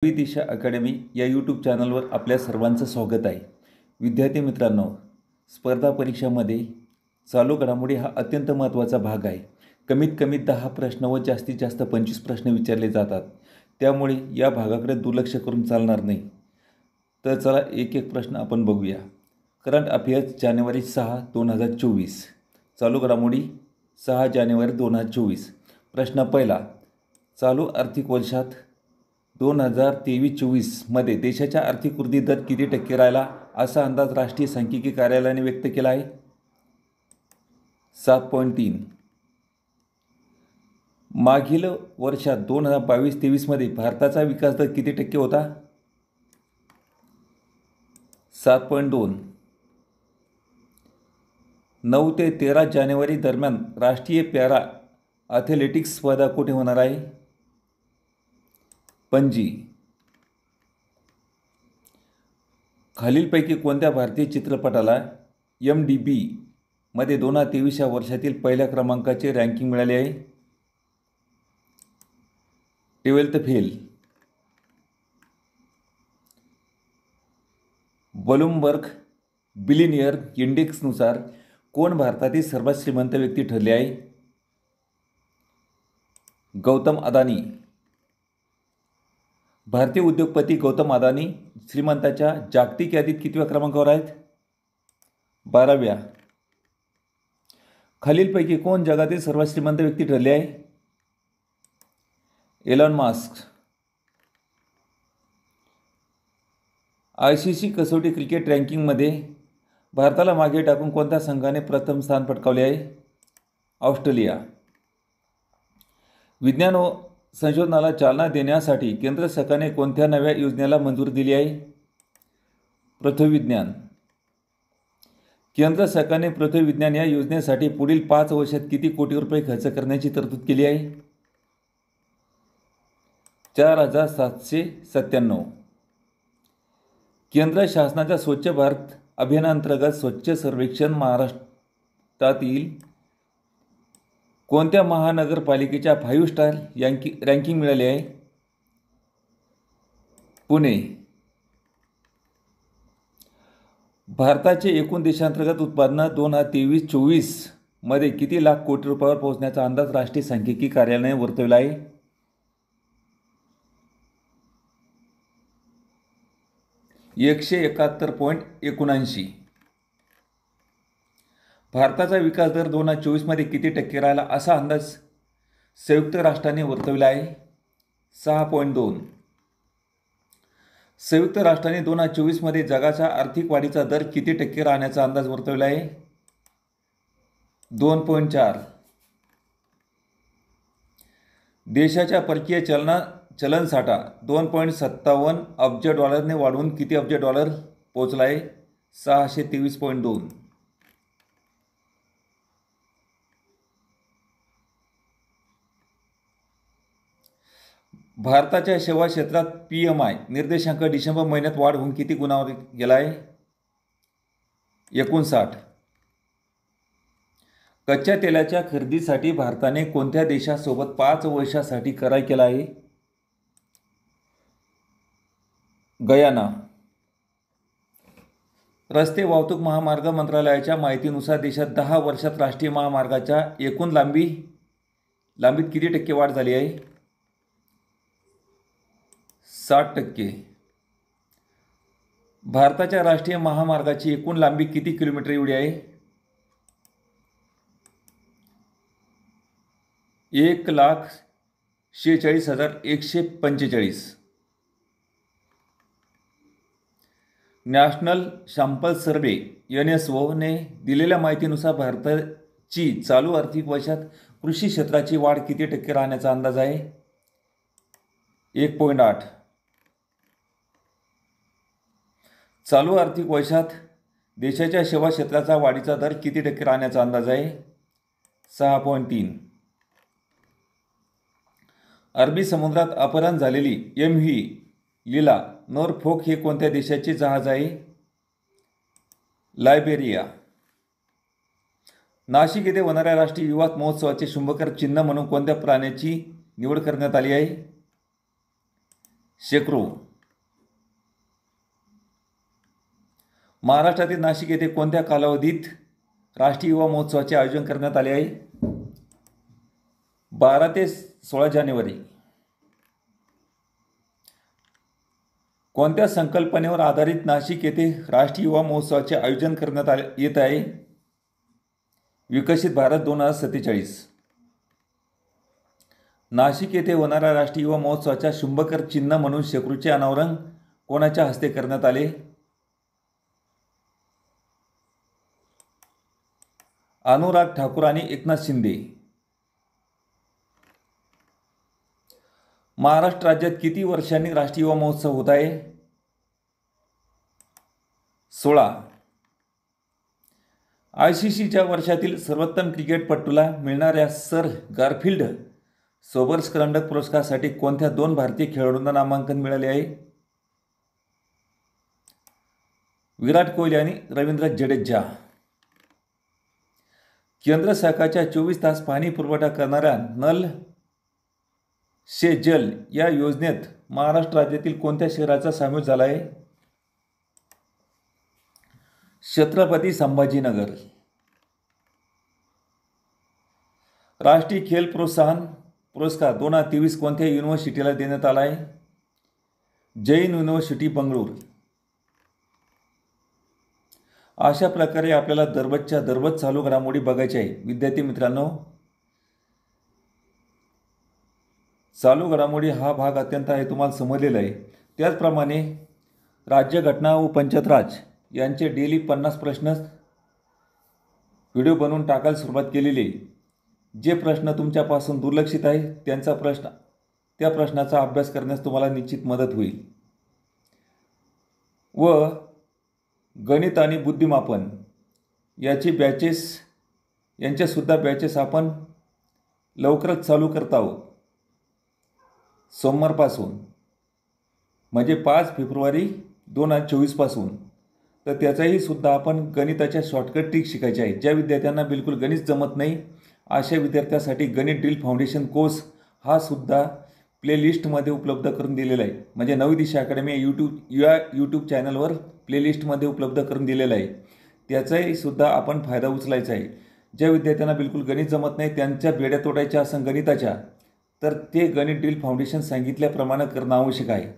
नवी दिशा अकॅडमी या यूट्यूब चॅनलवर आपल्या सर्वांचं स्वागत आहे. विद्यार्थी मित्रांनो, स्पर्धा परीक्षामध्ये चालू घडामोडी हा अत्यंत महत्त्वाचा भाग आहे. कमीत कमी 10 प्रश्न व जास्तीत जास्त 25 प्रश्न विचारले जातात. त्यामुळे या भागाकडे दुर्लक्ष करून चालणार नाही. तर चला एक एक प्रश्न आपण बघूया. करंट अफेअर्स जानेवारी 6, 2024. चालू घडामोडी 6 जानेवारी 2024. प्रश्न पहिला, चालू आर्थिक वर्षात 2023-24 मध्ये देशाच्या आर्थिक वृद्धी दर किती टक्के राहिला असा अंदाज राष्ट्रीय सांख्यिकी कार्यालयाने व्यक्त केला आहे? 7.3. मागील वर्षात 2022-23 मध्ये भारताचा विकास दर किती टक्के होता? 7.2. 9 ते 13 जानेवारी दरम्यान राष्ट्रीय पॅरा ॲथलेटिक्स स्पर्धा कुठे होणार आहे? पणजी. खालीलपैकी कोणत्या भारतीय चित्रपटाला MDB मध्ये 2023 या वर्षातील पहिल्या क्रमांकाचे रँकिंग मिळाले आहे? 12th fail. ब्लूमबर्ग बिलियनियर इंडेक्सनुसार कोण भारतातील सर्वात श्रीमंत व्यक्ती ठरले आहे? गौतम अदानी. भारतीय उद्योगपती गौतम अदानी श्रीमंताच्या जागतिक यादीत कितव्या क्रमांकावर आहेत? 12व्या. खालीलपैकी कोण जगातील सर्वात श्रीमंत व्यक्ती ठरले आहे? Elon mask. ICC कसोटी क्रिकेट रँकिंगमध्ये भारताला मागे टाकून कोणत्या संघाने प्रथम स्थान पटकावले आहे? ऑस्ट्रेलिया. विज्ञान व संशोधनाला चालना देण्यासाठी केंद्र सरकारने कोणत्या नव्या योजनेला मंजुरी दिली आहे? पृथ्वी विज्ञान. केंद्र सरकारने पृथ्वी विज्ञान या योजनेसाठी पुढील 5 वर्षात किती कोटी रुपये खर्च करण्याची तरतूद केली आहे? 4,797. केंद्र शासनाच्या स्वच्छ भारत अभियानांतर्गत स्वच्छ सर्वेक्षण महाराष्ट्रातील कोणत्या महानगरपालिकेच्या 5 स्टार रँकिंग मिळाले आहे? पुणे. भारताचे एकूण देशांतर्गत उत्पादन 2023-24 मध्ये किती लाख कोटी रुपयावर पोहोचण्याचा अंदाज राष्ट्रीय सांख्यिकी कार्यालयाने वर्तवला आहे? 171.79. भारताचा विकास दर 2024 मध्ये किती टक्के राहिला असा अंदाज संयुक्त राष्ट्राने वर्तवला आहे? 6.2. संयुक्त राष्ट्राने 2024 मध्ये जगाच्या आर्थिक वाढीचा दर किती टक्के राहण्याचा अंदाज वर्तवला आहे? 2.4. देशाच्या परकीय चलनसाठा 2.57 अब्ज डॉलरने वाढवून किती अब्ज डॉलर पोहोचला आहे? 623.2. भारताच्या सेवा क्षेत्रात PMI निर्देशांक डिसेंबर महिन्यात वाढ होऊन किती गुणांवर गेला आहे? 59. कच्च्या तेलाच्या खरेदीसाठी भारताने कोणत्या देशासोबत 5 वर्षासाठी करार केला आहे? गयाना. रस्ते वाहतूक महामार्ग मंत्रालयाच्या माहितीनुसार देशात 10 वर्षात राष्ट्रीय महामार्गाच्या एकूण लांबीत किती टक्के वाढ झाली आहे? 60%. भारताच्या राष्ट्रीय महामार्गाची एकूण लांबी किती किलोमीटर एवढी आहे? 1,46,145. नॅशनल सॅम्पल सर्व्हे NSO ने दिलेल्या माहितीनुसार भारताची चालू आर्थिक वर्षात कृषी क्षेत्राची वाढ किती टक्के राहण्याचा अंदाज आहे? 1.8. चालू आर्थिक वर्षात देशाच्या सेवा क्षेत्राचा वाढीचा दर किती टक्के राहण्याचा अंदाज आहे? 6.3. अरबी समुद्रात अपहरण झालेली MV लीला नॉरफोक हे कोणत्या देशाचे जहाज आहे? लायबेरिया. नाशिक येथे होणाऱ्या राष्ट्रीय युवा महोत्सवाचे शुभंकर चिन्ह म्हणून कोणत्या प्राण्याची निवड करण्यात आली आहे? शेकडो. महाराष्ट्रातील नाशिक येथे कोणत्या कालावधीत राष्ट्रीय युवा महोत्सवाचे आयोजन करण्यात आले आहे? 12 ते 16 जानेवारी. कोणत्या संकल्पनेवर आधारित नाशिक येथे राष्ट्रीय युवा महोत्सवाचे आयोजन करण्यात येत आहे? विकसित भारत 2047. नाशिक येथे होणाऱ्या राष्ट्रीय युवा महोत्सवाच्या शुभंकर चिन्ह म्हणून शेकडोचे अनावरण कोणाच्या हस्ते करण्यात आले? अनुराग ठाकूर आणि एकनाथ शिंदे. महाराष्ट्र राज्यात किती वर्षांनी राष्ट्रीय युवा महोत्सव होत आहे? 16. ICCच्या वर्षातील सर्वोत्तम क्रिकेटपटूला मिळणाऱ्या सर गारफिल्ड सोबर्स करंडक पुरस्कारासाठी कोणत्या 2 भारतीय खेळाडूंना नामांकन मिळाले आहे? विराट कोहली आणि रवींद्र जडेजा. केंद्र सरकारच्या 24 तास पाणी पुरवठा करणाऱ्या नल से जल या योजनेत महाराष्ट्र राज्यातील कोणत्या शहराचा समावेश झाला आहे? छत्रपती संभाजीनगर. राष्ट्रीय खेल प्रोत्साहन पुरस्कार 2023 कोणत्या युनिव्हर्सिटीला देण्यात आला आहे? जैन युनिव्हर्सिटी बंगळूर. अशा प्रकारे आपल्याला दररोज चालू घडामोडी बघायची आहे. विद्यार्थी मित्रांनो, चालू घडामोडी हा भाग अत्यंत आहे तुम्हाला समजलेला आहे. त्याचप्रमाणे राज्यघटना व पंचायत राज यांचे डेली 50 प्रश्न व्हिडिओ बनवून टाकायला सुरुवात केलेली आहे. जे प्रश्न तुमच्यापासून दुर्लक्षित आहे त्या प्रश्नाचा अभ्यास करण्यास तुम्हाला निश्चित मदत होईल. व गणित आणि बुद्धिमापन यांच्यासुद्धा बॅचेस आपण लवकरच चालू करत आहोत. सोमवारपासून म्हणजे 5 फेब्रुवारी 2024 पासून. तर त्याचाही सुद्धा आपण गणिताच्या शॉर्टकट ट्रिक शिकायच्या आहेत. ज्या विद्यार्थ्यांना बिलकुल गणित जमत नाही अशा विद्यार्थ्यांसाठी गणित ड्रिल फाउंडेशन कोर्स हा सुद्धा प्लेलिस्टमध्ये उपलब्ध करून दिलेला आहे. म्हणजे नवी दिशा अकॅडमी यूट्यूब चॅनलवर प्लेलिस्टमध्ये उपलब्ध करून दिलेला आहे. त्याचाही सुद्धा आपण फायदा उचलायचा आहे. ज्या विद्यार्थ्यांना बिलकुल गणित जमत नाही त्यांच्या बेड्या तोडायच्या असं गणिताच्या तर ते गणित ड्रिल फाउंडेशन सांगितल्याप्रमाणे करणं आवश्यक आहे.